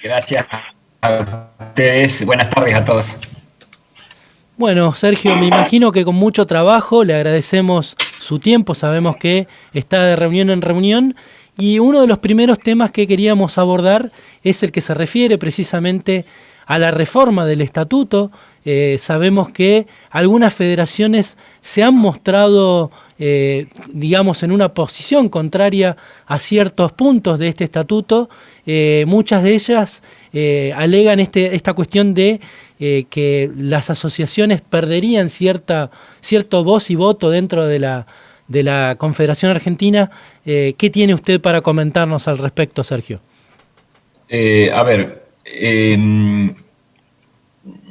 Gracias a ustedes. Buenas tardes a todos. Bueno, Sergio, me imagino que con mucho trabajo, le agradecemos su tiempo, sabemos que está de reunión en reunión y uno de los primeros temas que queríamos abordar es el que se refiere precisamente a la reforma del estatuto. Sabemos que algunas federaciones se han mostrado, digamos, en una posición contraria a ciertos puntos de este estatuto. Muchas de ellas alegan esta cuestión de que las asociaciones perderían cierto voz y voto dentro de la Confederación Argentina. ¿Qué tiene usted para comentarnos al respecto, Sergio?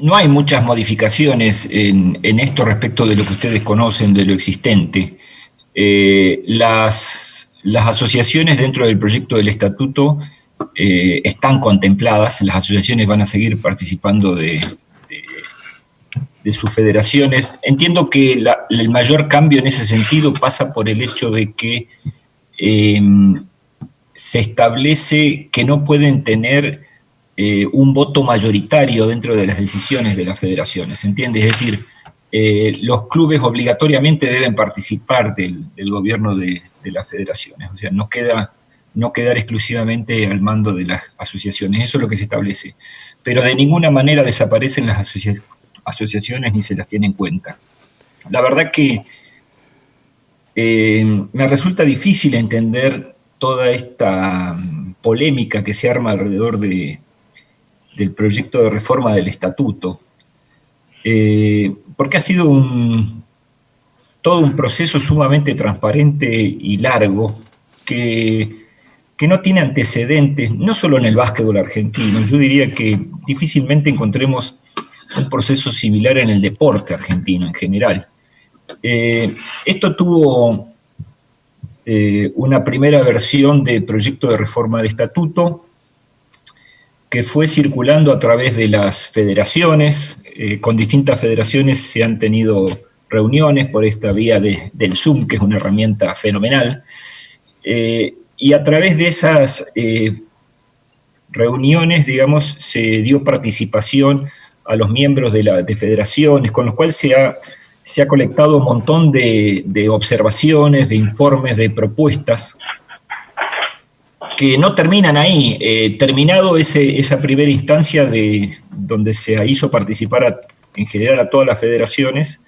No hay muchas modificaciones en esto respecto de lo que ustedes conocen, de lo existente. Las asociaciones dentro del proyecto del estatuto están contempladas, las asociaciones van a seguir participando de sus federaciones. Entiendo que el mayor cambio en ese sentido pasa por el hecho de que se establece que no pueden tener un voto mayoritario dentro de las decisiones de las federaciones, ¿entiendes? Es decir, los clubes obligatoriamente deben participar del gobierno de las federaciones, o sea, no quedar exclusivamente al mando de las asociaciones, eso es lo que se establece, pero de ninguna manera desaparecen las asociaciones ni se las tiene en cuenta. La verdad que me resulta difícil entender toda esta polémica que se arma alrededor del proyecto de reforma del estatuto, porque ha sido todo un proceso sumamente transparente y largo que no tiene antecedentes, no solo en el básquetbol argentino. Yo diría que difícilmente encontremos un proceso similar en el deporte argentino en general. Esto tuvo una primera versión de proyecto de reforma de estatuto que fue circulando a través de las federaciones. Con distintas federaciones se han tenido reuniones por esta vía del Zoom, que es una herramienta fenomenal. Y a través de esas reuniones, digamos, se dio participación a los miembros de federaciones, con lo cual se ha colectado un montón de observaciones, de informes, de propuestas, que no terminan ahí. Terminado esa primera instancia donde se hizo participar en general a todas las federaciones,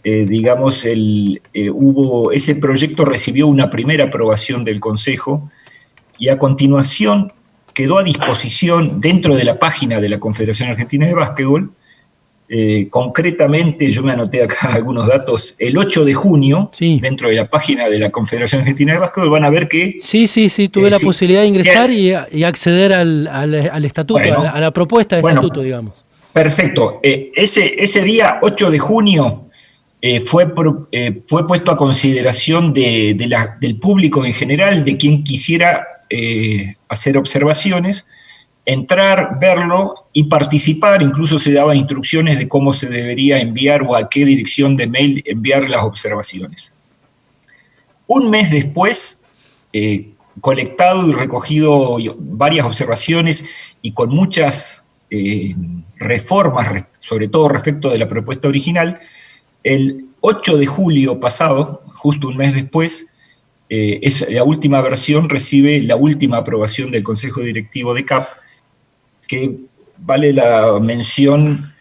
digamos, ese proyecto recibió una primera aprobación del Consejo y a continuación quedó a disposición dentro de la página de la Confederación Argentina de Básquetbol. Concretamente, yo me anoté acá algunos datos, el 8 de junio, sí, dentro de la página de la Confederación Argentina de Básquetbol, van a ver que... Sí, tuve la posibilidad de ingresar y acceder al estatuto, bueno, a la propuesta de estatuto, digamos. Perfecto. Ese día, 8 de junio, fue puesto a consideración del público en general, de quien quisiera hacer observaciones, entrar, verlo y participar. Incluso se daban instrucciones de cómo se debería enviar o a qué dirección de mail enviar las observaciones. Un mes después, colectado y recogido varias observaciones y con muchas reformas, sobre todo respecto de la propuesta original, el 8 de julio pasado, justo un mes después, la última versión recibe la última aprobación del Consejo Directivo de CAP, que vale la mención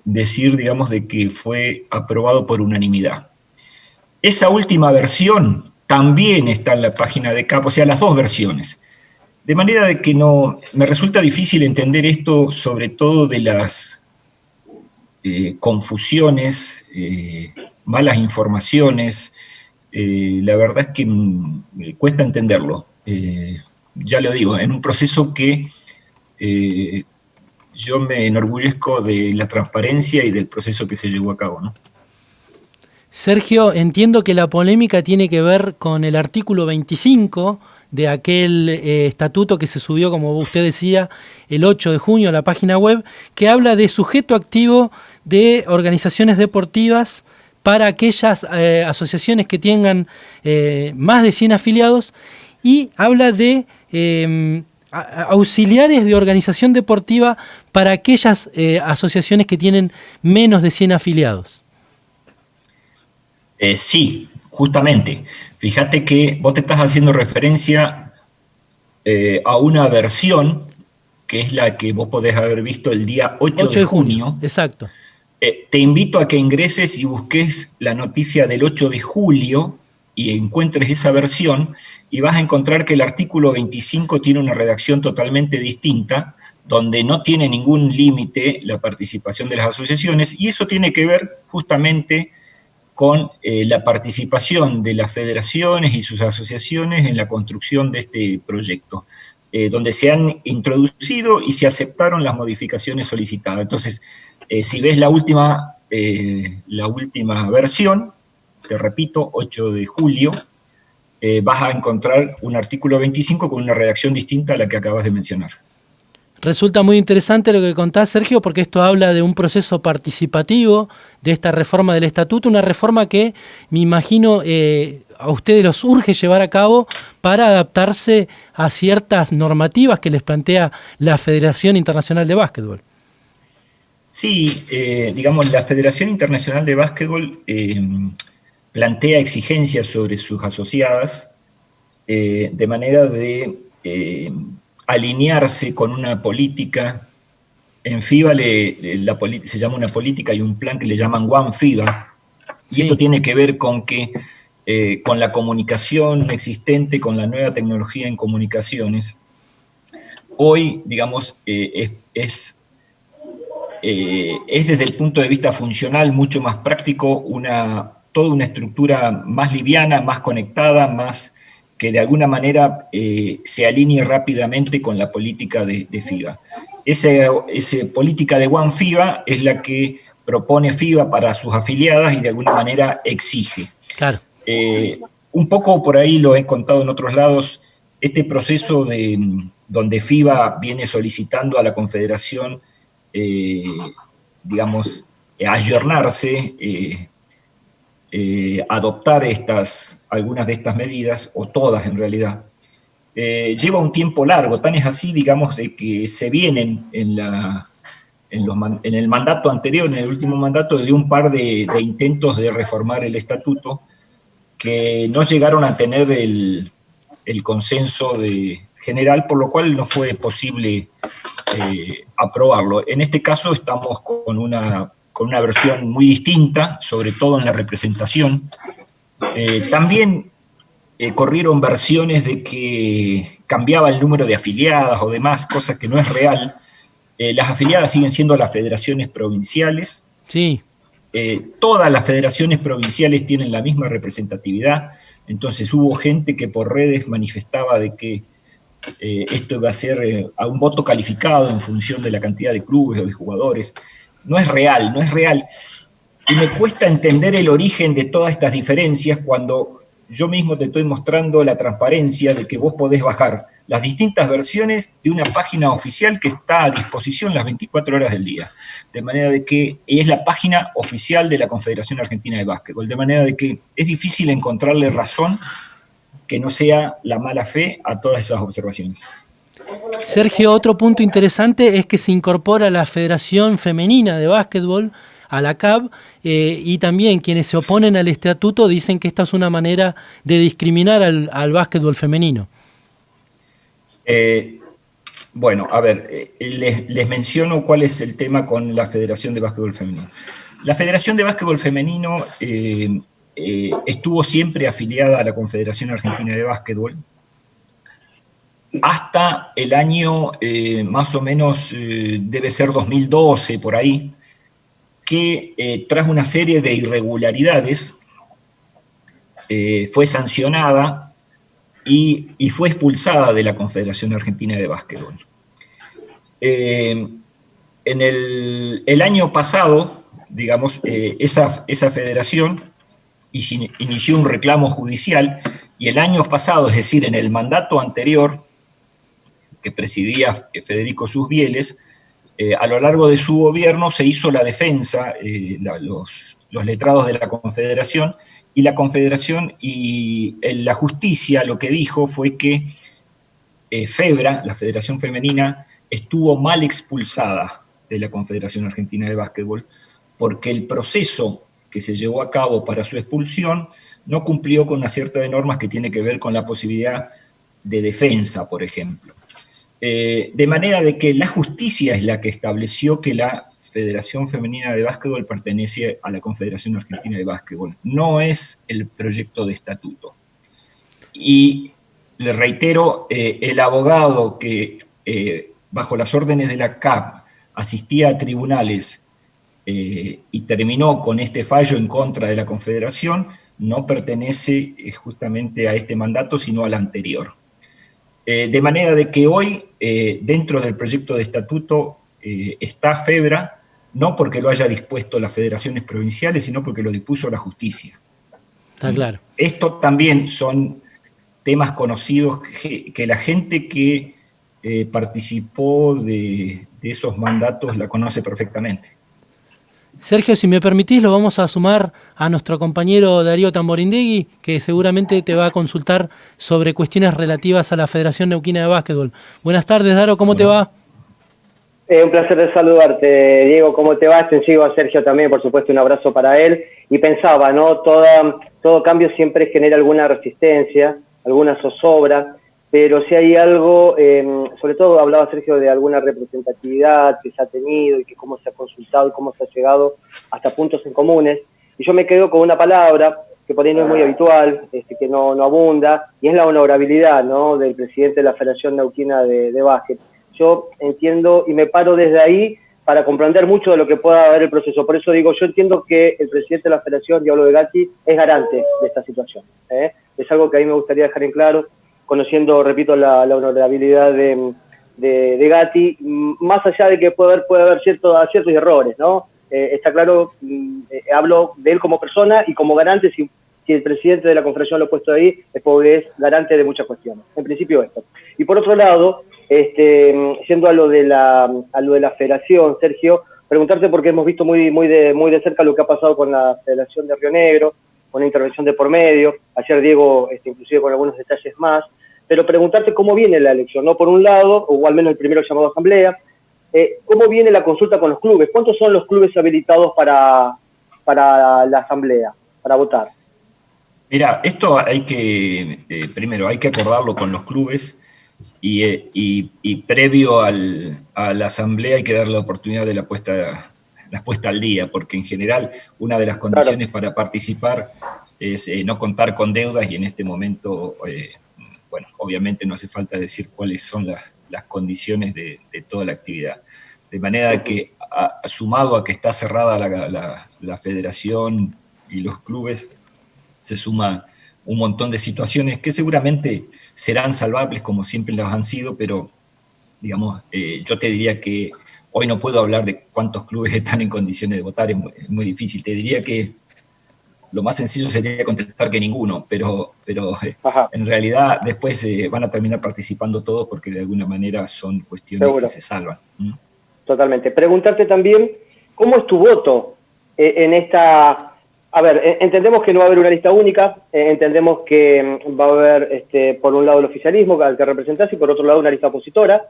decir, digamos, de que fue aprobado por unanimidad. Esa última versión también está en la página de CAP, o sea, las dos versiones. De manera de que me resulta difícil entender esto, sobre todo de las confusiones, malas informaciones. La verdad es que me cuesta entenderlo. Ya lo digo, en un proceso que yo me enorgullezco de la transparencia y del proceso que se llevó a cabo, ¿no? Sergio, entiendo que la polémica tiene que ver con el artículo 25 de aquel estatuto que se subió, como usted decía, el 8 de junio a la página web, que habla de sujeto activo de organizaciones deportivas para aquellas asociaciones que tengan más de 100 afiliados, y habla de auxiliares de organización deportiva para aquellas asociaciones que tienen menos de 100 afiliados. Sí, justamente. Fíjate que vos te estás haciendo referencia a una versión que es la que vos podés haber visto el día 8 de junio. Exacto. Te invito a que ingreses y busques la noticia del 8 de julio y encuentres esa versión, y vas a encontrar que el artículo 25 tiene una redacción totalmente distinta, donde no tiene ningún límite la participación de las asociaciones, y eso tiene que ver justamente con la participación de las federaciones y sus asociaciones en la construcción de este proyecto, donde se han introducido y se aceptaron las modificaciones solicitadas. Entonces, si ves la última versión, te repito, 8 de julio, vas a encontrar un artículo 25 con una redacción distinta a la que acabas de mencionar. Resulta muy interesante lo que contás, Sergio, porque esto habla de un proceso participativo de esta reforma del estatuto, una reforma que me imagino a ustedes los urge llevar a cabo para adaptarse a ciertas normativas que les plantea la Federación Internacional de Básquetbol. Sí, digamos, la Federación Internacional de Básquetbol plantea exigencias sobre sus asociadas de manera de alinearse con una política. En FIBA se llama una política y un plan que le llaman One FIBA, y sí. Esto tiene que ver con que con la comunicación existente, con la nueva tecnología en comunicaciones, hoy, digamos, es desde el punto de vista funcional mucho más práctico toda una estructura más liviana, más conectada, más que de alguna manera se alinee rápidamente con la política de FIBA. Esa política de One FIBA es la que propone FIBA para sus afiliadas y de alguna manera exige. Claro. Un poco por ahí lo he contado en otros lados, este proceso donde FIBA viene solicitando a la Confederación, digamos, ayornarse, adoptar algunas de estas medidas, o todas en realidad, lleva un tiempo largo. Tan es así, digamos, de que se vienen en el mandato anterior, en el último mandato, de un par de intentos de reformar el estatuto que no llegaron a tener el consenso general, por lo cual no fue posible aprobarlo. En este caso estamos con una versión muy distinta, sobre todo en la representación. También corrieron versiones de que cambiaba el número de afiliadas o demás, cosas que no es real. Las afiliadas siguen siendo las federaciones provinciales. Sí. Todas las federaciones provinciales tienen la misma representatividad, entonces hubo gente que por redes manifestaba de que esto iba a ser a un voto calificado en función de la cantidad de clubes o de jugadores. No es real, no es real. Y me cuesta entender el origen de todas estas diferencias cuando yo mismo te estoy mostrando la transparencia de que vos podés bajar las distintas versiones de una página oficial que está a disposición las 24 horas del día. De manera de que es la página oficial de la Confederación Argentina de Básquetbol. De manera de que es difícil encontrarle razón que no sea la mala fe a todas esas observaciones. Sergio, otro punto interesante es que se incorpora la Federación Femenina de Básquetbol a la CAB, y también quienes se oponen al estatuto dicen que esta es una manera de discriminar al básquetbol femenino. Bueno, a ver, les menciono cuál es el tema con la Federación de Básquetbol Femenino. La Federación de Básquetbol Femenino estuvo siempre afiliada a la Confederación Argentina de Básquetbol hasta el año más o menos, debe ser 2012, por ahí, que tras una serie de irregularidades fue sancionada y fue expulsada de la Confederación Argentina de Básquetbol. En el año pasado, digamos, esa federación inició un reclamo judicial, y el año pasado, es decir, en el mandato anterior que presidía Federico Susbieles, a lo largo de su gobierno se hizo la defensa, los letrados de la Confederación, y la Confederación y la justicia lo que dijo fue que FEBRA, la Federación Femenina, estuvo mal expulsada de la Confederación Argentina de Básquetbol, porque el proceso que se llevó a cabo para su expulsión no cumplió con una cierta de normas que tiene que ver con la posibilidad de defensa, por ejemplo. De manera de que la justicia es la que estableció que la Federación Femenina de Básquetbol pertenece a la Confederación Argentina de Básquetbol, no es el proyecto de estatuto. Y le reitero, el abogado que bajo las órdenes de la CAP asistía a tribunales y terminó con este fallo en contra de la Confederación, no pertenece justamente a este mandato, sino al anterior. De manera de que hoy, dentro del proyecto de estatuto, está FEBRA, no porque lo haya dispuesto las federaciones provinciales, sino porque lo dispuso la justicia. Está claro. Esto también son temas conocidos que la gente que participó de esos mandatos la conoce perfectamente. Sergio, si me permitís, lo vamos a sumar a nuestro compañero Darío Tamborindegui, que seguramente te va a consultar sobre cuestiones relativas a la Federación Neuquina de Básquetbol. Buenas tardes, Daro, ¿cómo te va? Un placer de saludarte, Diego, ¿cómo te va? Te sigo a Sergio también, por supuesto, un abrazo para él. Y pensaba, ¿no? Todo cambio siempre genera alguna resistencia, alguna zozobra, pero si hay algo, sobre todo hablaba Sergio de alguna representatividad que se ha tenido y que cómo se ha consultado y cómo se ha llegado hasta puntos en comunes. Y yo me quedo con una palabra que por ahí no es muy habitual, que no abunda, y es la honorabilidad, ¿no? Del presidente de la Federación Neuquina de Básquet. Yo entiendo y me paro desde ahí para comprender mucho de lo que pueda haber el proceso. Por eso digo, yo entiendo que el presidente de la Federación, Diablo de Gatti, es garante de esta situación. Es algo que a mí me gustaría dejar en claro, conociendo, repito, la honorabilidad de Gatti, más allá de que puede haber ciertos errores, ¿no? Está claro, hablo de él como persona y como garante, si el presidente de la Confederación lo ha puesto ahí, es porque es garante de muchas cuestiones. En principio esto. Y por otro lado, siendo a lo de la Federación, Sergio, preguntarte porque hemos visto muy de cerca lo que ha pasado con la Federación de Río Negro, con la intervención de por medio, ayer Diego, inclusive con algunos detalles más, pero preguntarte cómo viene la elección, ¿no? Por un lado, o al menos el primero llamado asamblea, ¿cómo viene la consulta con los clubes? ¿Cuántos son los clubes habilitados para la asamblea, para votar? Mira, esto hay que, primero, hay que acordarlo con los clubes y previo a la asamblea hay que dar la oportunidad de la puesta al día, porque en general una de las condiciones para participar es no contar con deudas y en este momento, bueno, obviamente no hace falta decir cuáles son las condiciones de toda la actividad. De manera que, sumado a que está cerrada la federación y los clubes, se suma un montón de situaciones que seguramente serán salvables como siempre las han sido, pero digamos, yo te diría que hoy no puedo hablar de cuántos clubes están en condiciones de votar, es muy difícil. Te diría que lo más sencillo sería contestar que ninguno, pero en realidad después van a terminar participando todos porque de alguna manera son cuestiones que se salvan. Totalmente. Preguntarte también, ¿cómo es tu voto en esta? A ver, entendemos que no va a haber una lista única, entendemos que va a haber, por un lado, el oficialismo al que representás y por otro lado una lista opositora.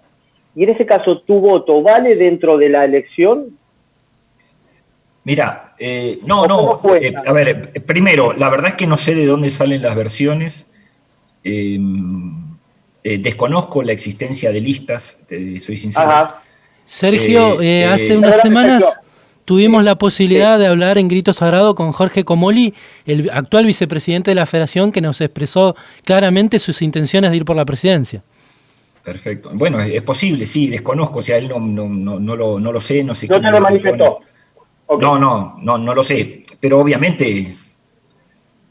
Y en ese caso, ¿tu voto vale dentro de la elección? Mira, a ver, primero, la verdad es que no sé de dónde salen las versiones, desconozco la existencia de listas, soy sincero. Ajá. Sergio, hace unas semanas tuvimos la posibilidad de hablar en Grito Sagrado con Jorge Comoli, el actual vicepresidente de la Federación, que nos expresó claramente sus intenciones de ir por la presidencia. Perfecto. Bueno, es posible, sí, desconozco, o sea, él no lo sé, no sé. No te lo manifestó. Okay. No lo sé, pero obviamente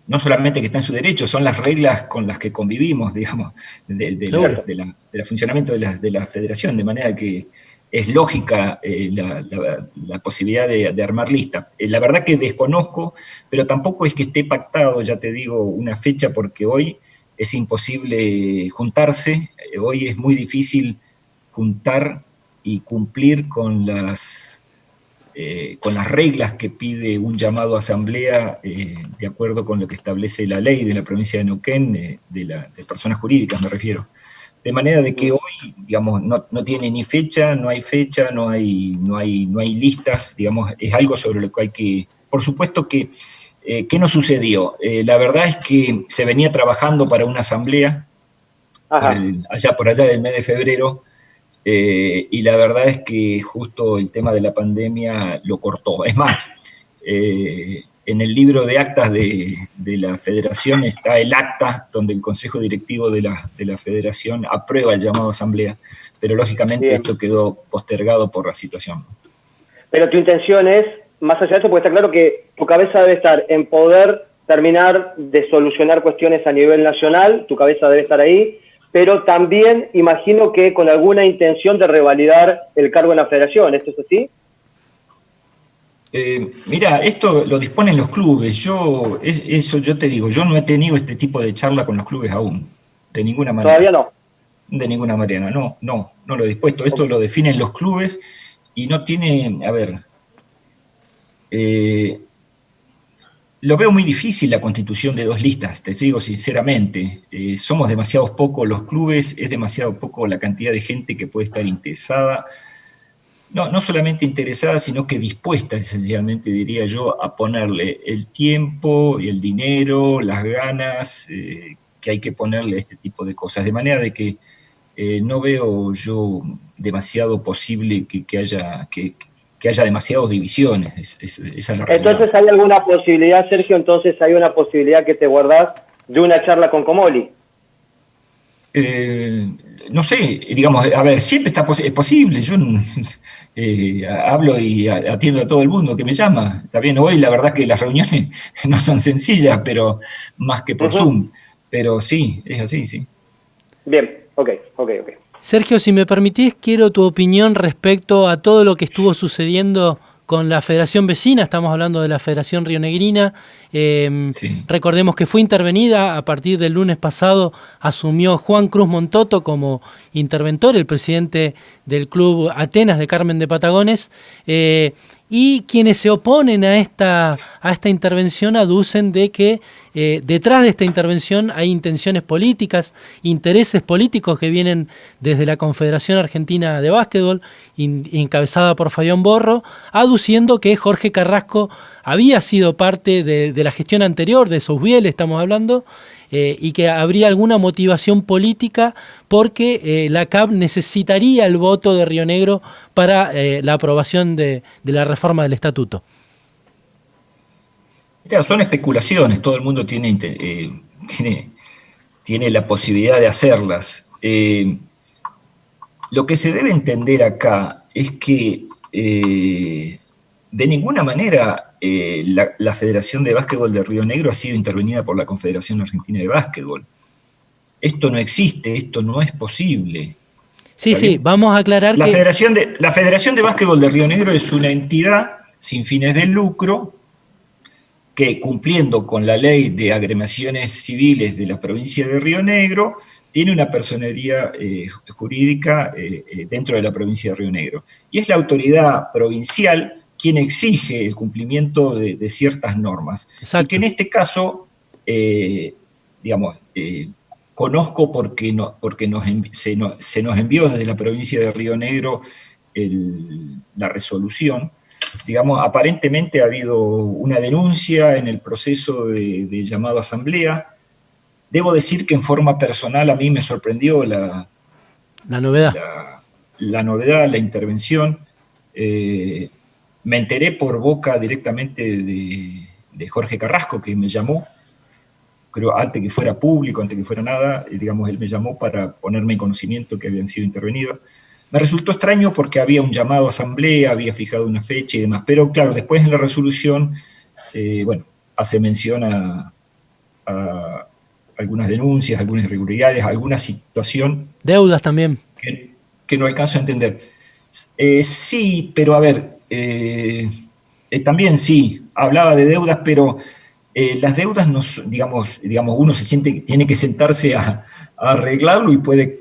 no solamente que está en su derecho, son las reglas con las que convivimos, digamos, del funcionamiento de la federación, de manera que es lógica la posibilidad de armar lista. La verdad que desconozco, pero tampoco es que esté pactado, ya te digo, una fecha, porque hoy es imposible juntarse, hoy es muy difícil juntar y cumplir con las reglas que pide un llamado a asamblea de acuerdo con lo que establece la ley de la provincia de Neuquén, de personas jurídicas me refiero. de manera de que hoy, digamos, no tiene ni fecha, no hay listas, digamos, es algo sobre lo que hay que, por supuesto que, ¿qué nos sucedió? La verdad es que se venía trabajando para una asamblea, por allá del mes de febrero, y la verdad es que justo el tema de la pandemia lo cortó. Es más, en el libro de actas de la federación está el acta donde el consejo directivo de la federación aprueba el llamado a asamblea, pero lógicamente esto quedó postergado por la situación. Pero tu intención es, más allá de eso, porque está claro que tu cabeza debe estar en poder terminar de solucionar cuestiones a nivel nacional, tu cabeza debe estar ahí, pero también imagino que con alguna intención de revalidar el cargo en la federación, ¿esto es así? Mira, esto lo disponen los clubes. Yo te digo, yo no he tenido este tipo de charla con los clubes aún, de ninguna manera. ¿Todavía no? De ninguna manera, no lo he dispuesto. Esto lo definen los clubes y no tiene, a ver, lo veo muy difícil la constitución de 2 listas, te digo sinceramente. Somos demasiados pocos los clubes, es demasiado poco la cantidad de gente que puede estar interesada. No solamente interesada, sino que dispuesta, esencialmente, diría yo, a ponerle el tiempo y el dinero, las ganas que hay que ponerle a este tipo de cosas. De manera de que no veo yo demasiado posible que haya demasiadas divisiones. Esa es la realidad. Entonces, ¿hay alguna posibilidad, Sergio? Entonces, ¿hay una posibilidad que te guardás de una charla con Comolli? No sé, digamos, a ver, siempre es posible. Yo hablo y atiendo a todo el mundo que me llama. Está bien, hoy la verdad es que las reuniones no son sencillas, pero más que por Zoom. Pero sí, es así, sí. Bien, ok. Sergio, si me permitís, quiero tu opinión respecto a todo lo que estuvo sucediendo con la Federación Vecina. Estamos hablando de la Federación Rionegrina. Sí. Recordemos que fue intervenida a partir del lunes pasado, asumió Juan Cruz Montoto como interventor, el presidente del Club Atenas de Carmen de Patagones, y quienes se oponen a esta intervención aducen de que detrás de esta intervención hay intenciones políticas, intereses políticos que vienen desde la Confederación Argentina de Básquetbol, encabezada por Fabián Borro, aduciendo que Jorge Carrasco había sido parte de la gestión anterior de Sousbiel, estamos hablando, y que habría alguna motivación política porque la CAP necesitaría el voto de Río Negro para la aprobación de la reforma del estatuto. Ya, son especulaciones, todo el mundo tiene la posibilidad de hacerlas. Lo que se debe entender acá es que de ninguna manera la Federación de Básquetbol de Río Negro ha sido intervenida por la Confederación Argentina de Básquetbol. Esto no existe, esto no es posible. Sí, vamos a aclarar la que... La Federación de Básquetbol de Río Negro es una entidad sin fines de lucro que, cumpliendo con la ley de agremiaciones civiles de la provincia de Río Negro, tiene una personería jurídica dentro de la provincia de Río Negro. Y es la autoridad provincial quien exige el cumplimiento de ciertas normas. Exacto. Y que en este caso, conozco porque se nos envió desde la provincia de Río Negro la resolución. Digamos, aparentemente ha habido una denuncia en el proceso de llamado a asamblea. Debo decir que en forma personal a mí me sorprendió la novedad. La novedad, la intervención. Me enteré por boca directamente de Jorge Carrasco, que me llamó, creo, antes que fuera público, antes que fuera nada, digamos, él me llamó para ponerme en conocimiento que habían sido intervenidos. Me resultó extraño porque había un llamado a asamblea, había fijado una fecha y demás, pero claro, después en la resolución, hace mención a algunas denuncias, algunas irregularidades, alguna situación... Deudas también. Que no alcanzo a entender. Sí, pero a ver, también sí, hablaba de deudas, pero las deudas, digamos, uno tiene que sentarse a arreglarlo y puede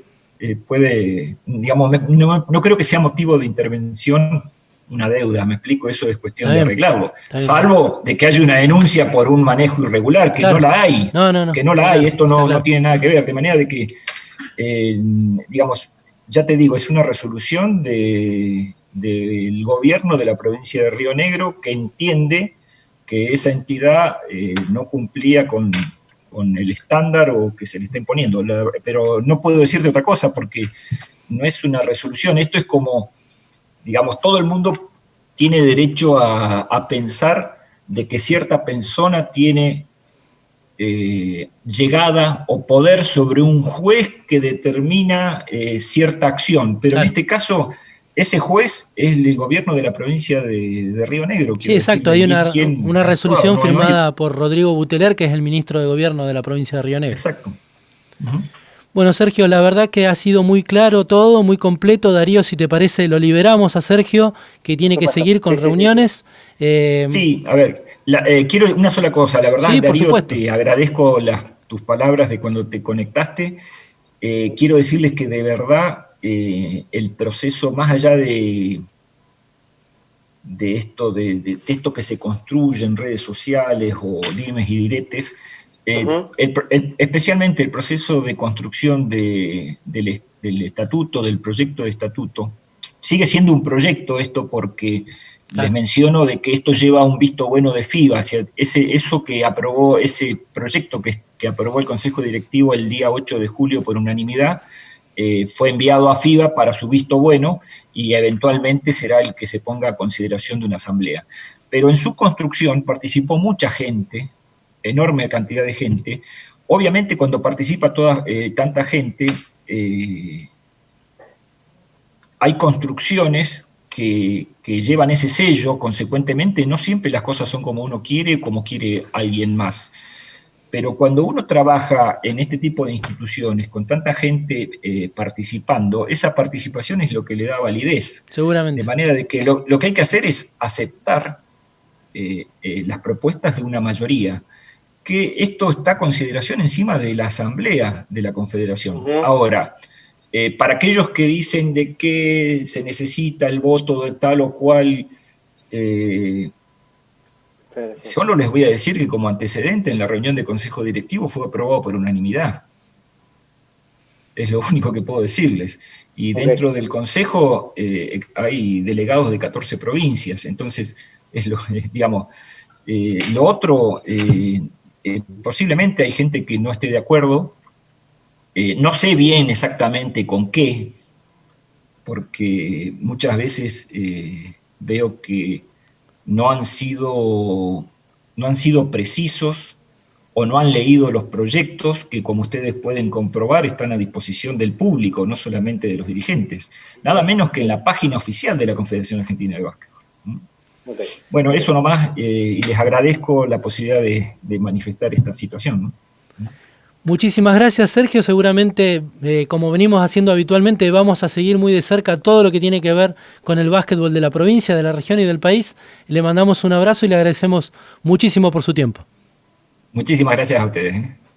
digamos, no creo que sea motivo de intervención una deuda, me explico, eso es cuestión de arreglarlo, salvo de que haya una denuncia por un manejo irregular, que no la hay, que no la hay, esto no tiene nada que ver, de manera de que digamos, ya te digo, es una resolución del gobierno de la provincia de Río Negro que entiende que esa entidad no cumplía con el estándar o que se le está imponiendo. Pero no puedo decirte otra cosa porque no es una resolución. Esto es como, digamos, todo el mundo tiene derecho a pensar de que cierta persona tiene llegada o poder sobre un juez que determina cierta acción. Pero claro, en este caso, ese juez es el gobierno de la provincia de Río Negro. Sí, exacto, hay una resolución firmada por Rodrigo Buteler, que es el ministro de Gobierno de la provincia de Río Negro. Exacto. Bueno, Sergio, la verdad que ha sido muy claro todo, muy completo. Darío, si te parece, lo liberamos a Sergio, que tiene que seguir con reuniones. Sí, a ver, quiero una sola cosa. La verdad, sí, Darío, te agradezco tus palabras de cuando te conectaste. Quiero decirles que de verdad el proceso, más allá de esto que se construye en redes sociales o dimes y diretes, especialmente el proceso de construcción del estatuto, del proyecto de estatuto, sigue siendo un proyecto esto porque les menciono de que esto lleva un visto bueno de FIBA, o sea, eso que aprobó, ese proyecto que aprobó el Consejo Directivo el día 8 de julio por unanimidad, fue enviado a FIBA para su visto bueno y eventualmente será el que se ponga a consideración de una asamblea. Pero en su construcción participó mucha gente, enorme cantidad de gente. Obviamente cuando participa tanta gente, hay construcciones que llevan ese sello, consecuentemente no siempre las cosas son como uno quiere, como quiere alguien más. Pero cuando uno trabaja en este tipo de instituciones, con tanta gente participando, esa participación es lo que le da validez. Seguramente. De manera de que lo que hay que hacer es aceptar las propuestas de una mayoría, que esto está a consideración encima de la Asamblea de la Confederación. Ahora, para aquellos que dicen de que se necesita el voto de tal o cual, solo les voy a decir que como antecedente en la reunión de Consejo Directivo fue aprobado por unanimidad. Es lo único que puedo decirles. Y dentro del Consejo hay delegados de 14 provincias, entonces, digamos, lo otro, posiblemente hay gente que no esté de acuerdo, no sé bien exactamente con qué, porque muchas veces veo que no han sido precisos o no han leído los proyectos que, como ustedes pueden comprobar, están a disposición del público, no solamente de los dirigentes. Nada menos que en la página oficial de la Confederación Argentina de Básquet. Bueno, eso nomás, y les agradezco la posibilidad de manifestar esta situación, ¿no? Muchísimas gracias, Sergio. Seguramente, como venimos haciendo habitualmente, vamos a seguir muy de cerca todo lo que tiene que ver con el básquetbol de la provincia, de la región y del país. Le mandamos un abrazo y le agradecemos muchísimo por su tiempo. Muchísimas gracias a ustedes.